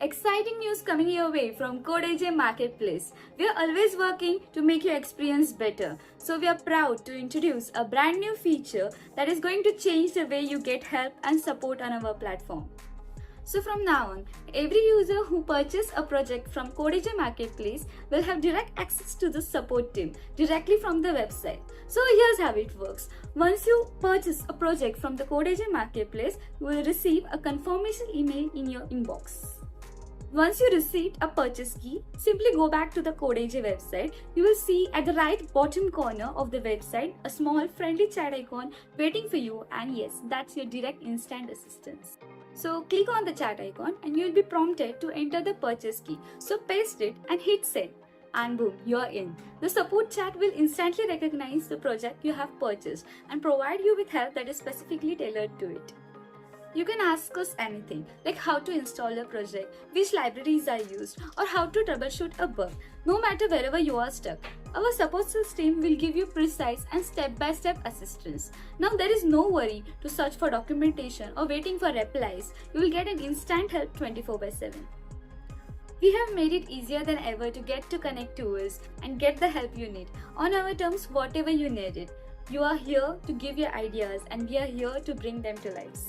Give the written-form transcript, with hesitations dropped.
Exciting news coming your way from CodeAJ Marketplace. We are always working to make your experience better. So we are proud to introduce a brand new feature that is going to change the way you get help and support on our platform. So from now on, every user who purchases a project from CodeAJ Marketplace will have direct access to the support team directly from the website. So here's how it works. Once you purchase a project from the CodeAJ Marketplace, you will receive a confirmation email in your inbox. Once you received a purchase key, simply go back to the CodeAJ website. You will see at the right bottom corner of the website a small friendly chat icon waiting for you, and yes, that's your direct instant assistance. So click on the chat icon and you will be prompted to enter the purchase key. So paste it and hit send. And boom, you're in. The support chat will instantly recognize the project you have purchased and provide you with help that is specifically tailored to it. You can ask us anything, like how to install a project, which libraries are used, or how to troubleshoot a bug. No matter wherever you are stuck, our support team will give you precise and step-by-step assistance. Now there is no worry to search for documentation or waiting for replies. You will get an instant help 24/7. We have made it easier than ever to get to connect to us and get the help you need, on our terms, whatever you need it. You are here to give your ideas and we are here to bring them to life.